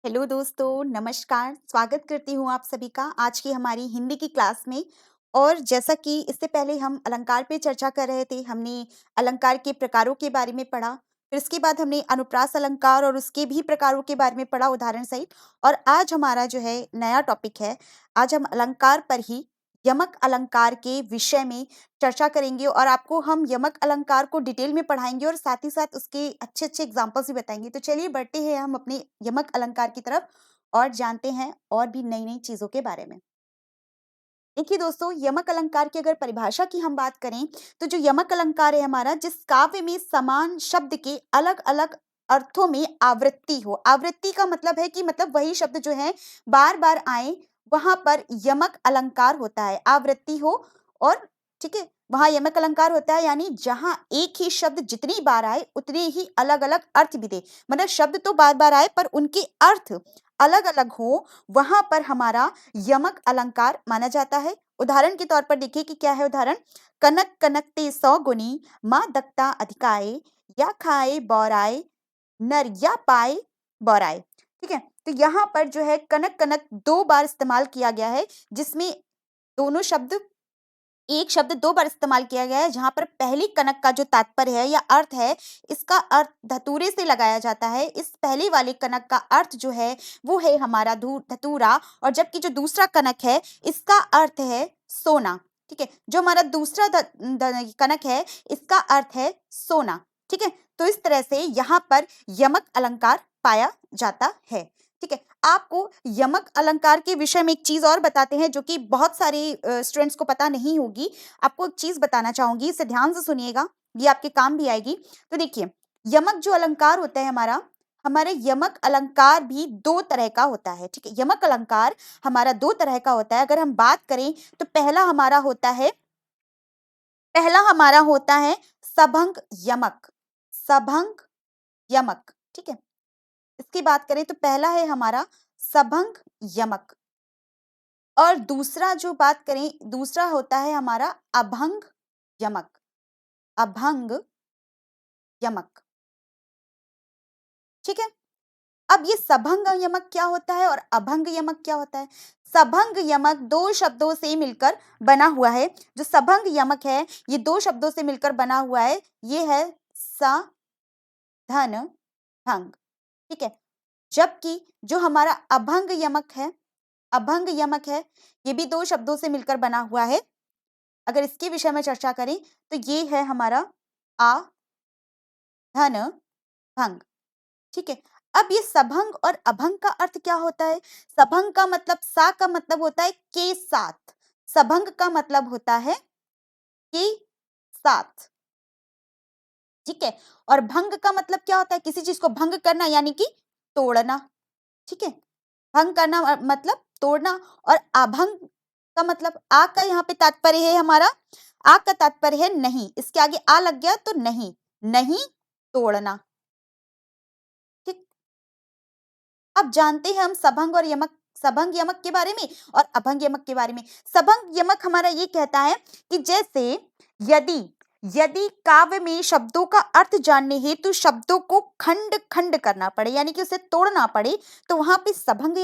Hello दोस्तों, नमस्कार। स्वागत करती हूँ आप सभी का आज की हमारी हिंदी की क्लास में। और जैसा कि इससे पहले हम अलंकार पे चर्चा कर रहे थे, हमने अलंकार के प्रकारों के बारे में पढ़ा। फिर इसके बाद हमने अनुप्रास अलंकार और उसके भी प्रकारों के बारे में पढ़ा उदाहरण सहित। और आज हमारा जो है नया टॉपिक है। आज हम अलंकार पर ही यमक अलंकार के विषय में चर्चा करेंगे और आपको हम यमक अलंकार को डिटेल में पढ़ाएंगे और साथ ही साथ उसके अच्छे-अच्छे एग्जांपल्स भी बताएँगे। तो चलिए बढ़ते हैं हम अपने यमक अलंकार की तरफ और जानते हैं और भी नई-नई चीज़ों के बारे में। देखिए दोस्तों, यमक अलंकार की अगर परिभाषा की हम बात करें, तो जो यमक अलंकार है हमारा, जिस काव्य में समान शब्द के अलग-अलग अर्थों में आवृत्ति हो। आवृत्ति का मतलब है कि मतलब वही शब्द जो है बार-बार आए, वहाँ पर यमक अलंकार होता है। आवृत्ति हो और ठीक है, वहाँ यमक अलंकार होता है, यानी जहाँ एक ही शब्द जितनी बार आए, उतने ही अलग-अलग अर्थ भी दे। मतलब शब्द तो बार-बार आए पर उनके अर्थ अलग-अलग हो, वहाँ पर हमारा यमक अलंकार माना जाता है। उदाहरण के तौर पर देखिए कि क्या है उदाहरण। कनक कनकते 100 गुनी, माँ दत्ता अधिकाए, या खाए बौराए, नर या पाए बौराए। ठीक है, तो यहाँ पर जो है कनक कनक 2 बार इस्तेमाल किया गया है, जिसमें दोनों शब्द एक शब्द 2 बार इस्तेमाल किया गया है, जहाँ पर पहली कनक का जो तात्पर्य है या अर्थ है, इसका अर्थ धतूरे से लगाया जाता है। इस पहले वाले कनक का अर्थ जो है, वो है हमारा धू धतूरा, और जबकि जो दूसरा कनक है, इसका अर्थ है सोना। ठीक है? जो हमारा दूसरा ध ध कनक है, इसका अर्थ है सोना। ठीक है? तो इस तरह से यहाँ पर यमक अलंकार पाया जाता है। ठीक है? आपको यमक अलंकार के विषय में एक चीज़ और बताते हैं, जो कि बहुत सारे स्टूडेंट्स को पता नहीं होगी। आपको एक चीज़ बताना चाहूँगी, इसे ध्यान से सुनिएगा, ये आपके काम भी आएगी। तो देखिए, यमक जो अलंकार होता है हमारा, हमारे यमक अलंकार भी 2 तरह का होता है, ठीक है? यमक अलंकार हमारा 2 तरह का होता है। अगर हम बात करें, तो पहला हमारा होता है सभंग यमक। सभंग यमक, ठीक है? इसकी बात करें तो पहला है हमारा सभंग यमक, और दूसरा जो बात करें, दूसरा होता है हमारा अभंग यमक। अभंग यमक, ठीक है? अब ये सभंग यमक क्या होता है और अभंग यमक क्या होता है? सभंग यमक 2 शब्दों से मिलकर बना हुआ है। जो सभंग यमक है, ये 2 शब्दों से मिलकर बना हुआ है। ये है स, धन, भंग, ठीक है? जबकि जो हमारा अभंग यमक है, ये भी 2 शब्दों से मिलकर बना हुआ है। अगर इसके विषय में चर्चा करें, तो ये है हमारा आ, धन, भंग, ठीक है? अब ये सभंग और अभंग का अर्थ क्या होता है? सभंग का मतलब सा का मतलब होता है के साथ। सभंग का मतलब होता है के साथ, ठीक है? और भंग का मतलब क्या होता है? किसी चीज को भंग करना, यानी कि तोड़ना, ठीक है? भंग करना मतलब तोड़ना। और अभंग का मतलब आ का यहाँ पे तात्पर्य है हमारा, आ का तात्पर्य है नहीं। इसके आगे आ लग गया तो नहीं, नहीं तोड़ना, ठीक। अब जानते हैं हम सभंग यमक के बारे में और अभंग यमक के बारे में। सभंग यमक हमारा ये कहता है कि जैसे यदि यदि काव्य में शब्दों का अर्थ जानने हेतु शब्दों को खंड खंड करना पड़े, यानी कि उसे तोड़ना पड़े, तो वहां पे सभंग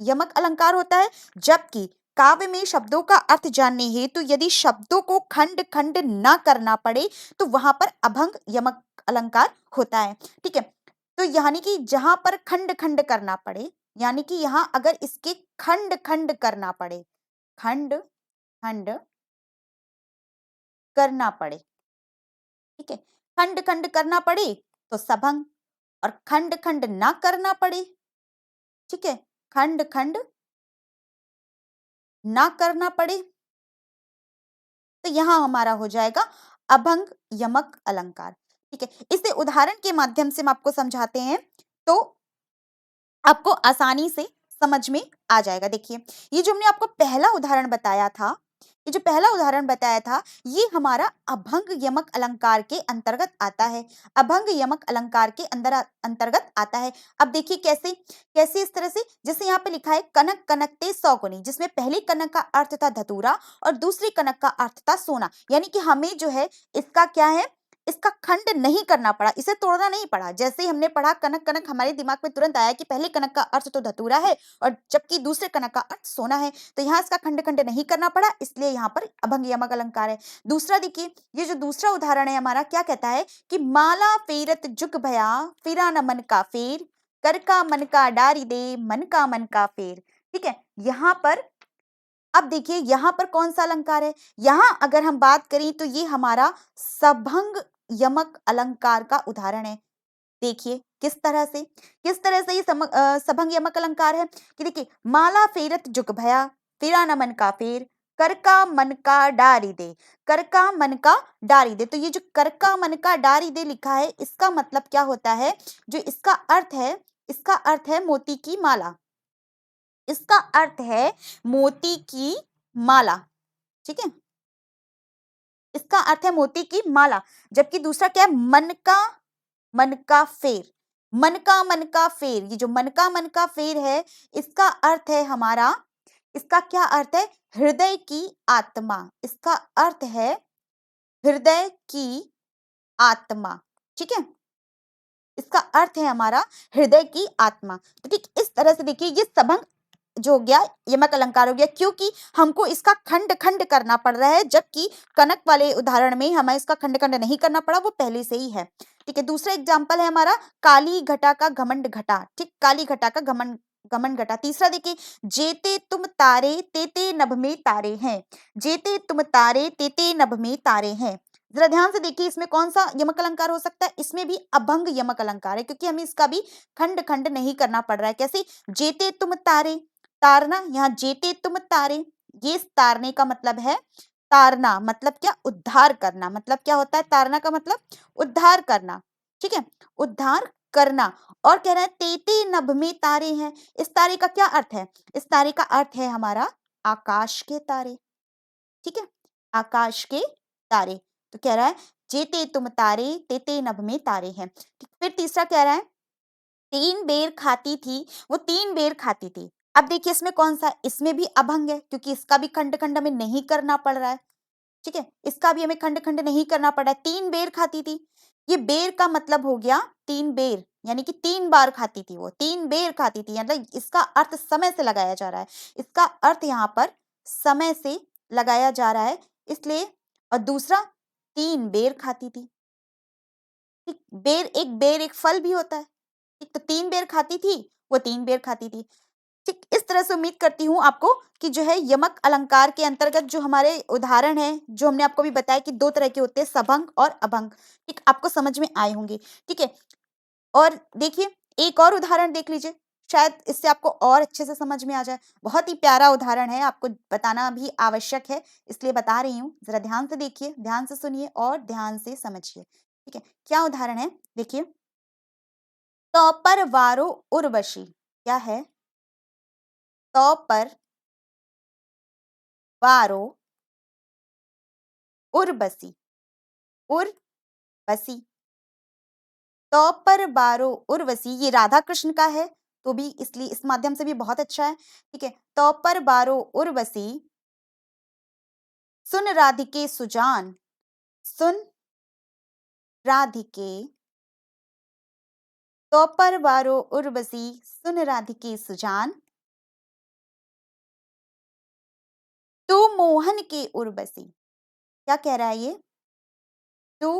यमक अलंकार होता है। जबकि काव्य में शब्दों का अर्थ जानने हेतु यदि शब्दों को खंड खंड ना करना पड़े, तो वहां पर अभंग यमक अलंकार होता है, ठीक है? तो यानी कि जहां पर खंड खंड करना पड़े, यानी कि यहां अगर इसके खंड खंड करना पड़े, खंड खंड करना पड़े, ठीक है? खंड खंड करना पड़े तो सभंग, और खंड खंड ना करना पड़े, ठीक है, खंड खंड ना करना पड़े, तो यहां हमारा हो जाएगा अभंग यमक अलंकार, ठीक है? इसे उदाहरण के माध्यम से हम आपको समझाते हैं, तो आपको आसानी से समझ में आ जाएगा। देखिए, ये जो हमने आपको पहला उदाहरण बताया था, ये जो पहला उदाहरण बताया था, ये हमारा अभंग यमक अलंकार के अंतर्गत आता है। अभंग यमक अलंकार के अंतर्गत आता है। अब देखिए कैसे, कैसे इस तरह से, जैसे यहाँ पे लिखा है कनक कनकते 100 गुनी, जिसमें पहली कनक का अर्थ था धतूरा और दूसरी कनक का अर्थ था सोना। यानी कि हमें जो है इसका क्या है, इसका खंड नहीं करना पड़ा, इसे तोड़ना नहीं पड़ा। जैसे ही हमने पढ़ा कनक कनक, हमारे दिमाग में तुरंत आया कि पहले कनक का अर्थ तो धतूरा है और जबकि दूसरे कनक का अर्थ सोना है, तो यहाँ इसका खंड खंड नहीं करना पड़ा, इसलिए यहाँ पर अभंग यमक अलंकार है। दूसरा देखिए, ये जो दूसरा उदाहरण है हमारा, क्या कहता है कि माला फेरत जुग भया, फिरा न मन का फेर, कर का मन का डारी दे, मन का फेर। ठीक है, यहाँ पर अब देखिए यहाँ पर कौन सा अलंकार है, यहाँ अगर हम बात करें तो ये हमारा सभंग यमक अलंकार का उदाहरण है। देखिए किस तरह से ये सभंग यमक अलंकार है कि देखिए, माला फेरत जुग भया, फिरा न मन का फेर, कर का मन का डारी दे, कर का मन का डारी दे। तो ये जो कर का मन का डारी दे लिखा है, इसका मतलब क्या होता है, जो इसका अर्थ है, इसका अर्थ है मोती की माला, इसका अर्थ है मोती की माला। ठीक है, इसका अर्थ है मोती की माला। जबकि दूसरा क्या है, मन का फेर, मन का फेर। ये जो मन का फेर है, इसका अर्थ है हमारा, इसका क्या अर्थ है, हृदय की आत्मा। इसका अर्थ है हृदय की आत्मा। ठीक है, इसका अर्थ है हमारा हृदय की आत्मा। तो ठीक इस तरह से देखिए, ये सभंग जो हो गया, यमक अलंकार हो गया, क्योंकि हमको इसका खंड खंड करना पड़ रहा है, जबकि कनक वाले उदाहरण में हमें इसका खंड खंड नहीं करना पड़ा, वो पहले से ही है। ठीक है, दूसरा एग्जाम्पल है हमारा काली घटा का घमंड घटा। ठीक, काली घटा का घमंड घमंड घटा। तीसरा देखिए, जेते तुम तारे तेते नभ में तारे हैं, जेते तुम तारे तेते नभ में तारे हैं। जरा ध्यान से देखिए, इसमें कौन सा यमक अलंकार हो सकता है, इसमें भी अभंग यमक अलंकार है, क्योंकि हमें इसका भी खंड खंड नहीं करना पड़ रहा है। कैसे, जेते तुम तारे, तारना, यहाँ जेते तुम तारे, ये तारने का मतलब है, तारना मतलब क्या, उद्धार करना। मतलब क्या होता है तारना का मतलब, उद्धार करना। ठीक है, उद्धार करना। और कह रहे हैं तेते नभ में तारे हैं, इस तारे का क्या अर्थ है, इस तारे का अर्थ है हमारा आकाश के तारे। ठीक है, आकाश के तारे। तो कह रहा है जेते तुम तारे तेते नभ में तारे हैं। फिर तीसरा कह रहा है, तीन बेर खाती थी, वो तीन बेर खाती थी। अब देखिए इसमें कौन सा, इसमें भी अभंग है, क्योंकि इसका भी खंड खंड हमें नहीं करना पड़ रहा है। ठीक है, इसका भी हमें खंड खंड नहीं करना पड़ा है। तीन बेर खाती थी, ये बेर का मतलब हो गया तीन बेर, यानी कि 3 बार खाती थी, वो 3 बेर खाती थी, मतलब इसका अर्थ समय से लगाया जा रहा है, इसका अर्थ यहाँ पर समय से लगाया जा रहा है, इसलिए। और दूसरा, 3 बेर खाती थी। ठीक, बेर एक फल भी होता है। ठीक, तो 3 बेर खाती थी, वो 3 बेर खाती थी। ठीक, इस तरह से उम्मीद करती हूँ आपको कि जो है यमक अलंकार के अंतर्गत जो हमारे उदाहरण हैं, जो हमने आपको भी बताया कि 2 तरह के होते हैं, सभंग और अभंग। ठीक, आपको समझ में आए होंगे। ठीक है, और देखिए एक और उदाहरण देख लीजिए, शायद इससे आपको और अच्छे से समझ में आ जाए। बहुत ही प्यारा उदाहरण है, आपको बताना भी आवश्यक है, इसलिए बता रही हूँ। जरा ध्यान से देखिए, ध्यान से सुनिए और ध्यान से समझिए। ठीक है, क्या उदाहरण है, देखिए, तो पर वारो उर्वशी। क्या है, तो पर वारो उर्वशी, उर्वशी। तो पर बारो उर्वशी, ये राधा कृष्ण का है, तो भी इसलिए इस माध्यम से भी बहुत अच्छा है। ठीक है, तो पर बारो उर्वशी, सुन राधिके सुजान, सुन राधिके, तो पर बारो उर्वशी, सुन राधिके सुजान, तू मोहन के उर्वशी। क्या कह रहा है ये, तू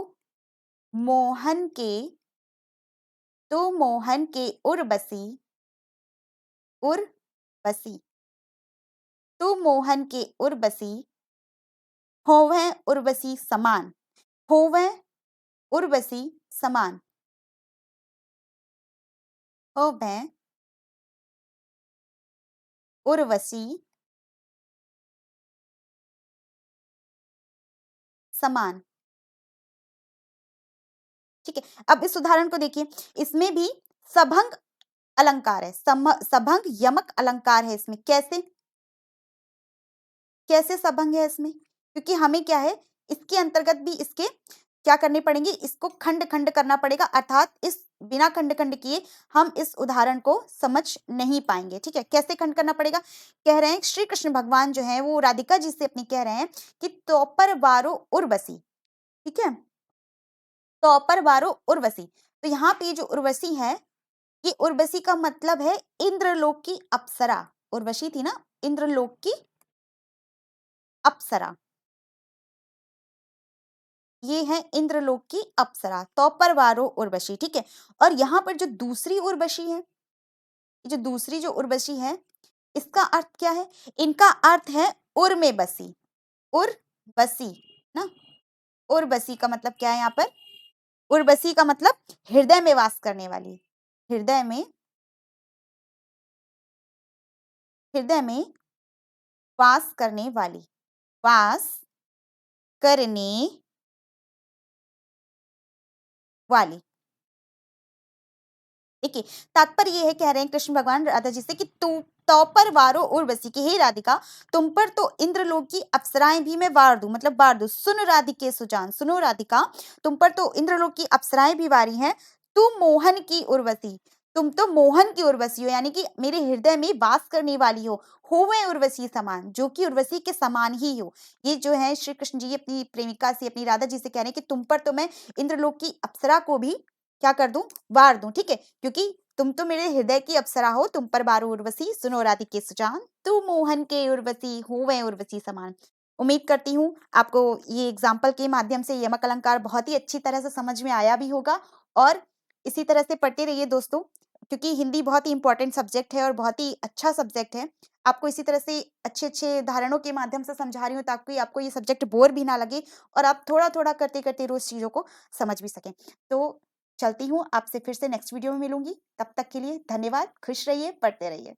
मोहन के, तू मोहन के उर्वशी, उर्वशी, तू मोहन के उर्वशी, होवै उर्वशी समान, होवै उर्वशी समान, होवै उर्वशी समान। ठीक है, अब इस उदाहरण को देखिए, इसमें भी सभंग अलंकार है, सभंग यमक अलंकार है इसमें। कैसे, कैसे सभंग है इसमें, क्योंकि हमें क्या है, इसके अंतर्गत भी इसके क्या करने पड़ेंगे, इसको खंड खंड करना पड़ेगा, अर्थात इस बिना खंड खंड किए हम इस उदाहरण को समझ नहीं पाएंगे। ठीक है, कैसे खंड करना पड़ेगा, कह रहे हैं श्री कृष्ण भगवान जो है वो राधिका जी से अपनी कह रहे हैं कि तोपर वारो उर्वशी। ठीक है, तो पर वारो उर्वशी। तो यहाँ पे जो उर्वशी है, ये उर्वशी का मतलब है इंद्रलोक की अप्सरा। उर्वशी थी ना, इंद्रलोक की अप्सरा, ये है इंद्रलोक की अप्सरा, तो पर वारो उर्वशी, ठीक है। और यहाँ पर जो दूसरी उर्वशी है, जो दूसरी जो उर्वशी है, इसका अर्थ क्या है? इनका अर्थ है उर में बसी, उर बसी ना। उर्वशी का मतलब क्या है यहाँ पर? उर्वशी का मतलब हृदय में वास करने वाली, हृदय में, हृदय में वास करने वाली, वास करने वाली। देखिए, तात्पर्य ये है, कह रहे हैं कृष्ण भगवान राधा जी से कि तू तो पर वारो उर्वशी की, हे राधिका, तुम पर तो इंद्रलोक की अप्सराएं भी मैं वार दूं, मतलब वार दूं। सुन राधिके सुजान, सुनो राधिका, तुम पर तो इंद्रलोक की अप्सराएं भी वारी हैं। तू मोहन की उर्वशी, तुम तो मोहन की उर्वशी हो, यानी कि मेरे हृदय में वास करने वाली हो मैं उर्वशी समान, जो कि उर्वशी के समान ही हो। ये जो है श्री कृष्ण जी अपनी प्रेमिका से, अपनी राधा जी से कह रहे हैं कि तुम पर तो मैं इंद्रलोक की अप्सरा को भी क्या कर दूं, वार दूं, ठीक है, क्योंकि तुम तो मेरे हृदय की अप्सरा हो। तुम पर बारो उर्वशी, सुनो राधिके सुजान, तू मोहन के उर्वशी, हो वै उर्वशी समान। उम्मीद करती हूँ आपको ये एग्जाम्पल के माध्यम से यमक अलंकार बहुत ही अच्छी तरह से समझ में आया भी होगा। और इसी तरह से पढ़ते रहिए दोस्तों, क्योंकि हिंदी बहुत ही इंपॉर्टेंट सब्जेक्ट है और बहुत ही अच्छा सब्जेक्ट है। आपको इसी तरह से अच्छे-अच्छे उदाहरणों के माध्यम से समझा रही हूँ, ताकि आपको ये सब्जेक्ट बोर भी ना लगे और आप थोड़ा-थोड़ा करते-करते रोज़ चीज़ों को समझ भी सकें। तो चलती हूँ, आपसे फिर से नेक्स्ट वीडियो में मिलूँगी। तब तक के लिए धन्यवाद, खुश रहिए, पढ़ते रहिए।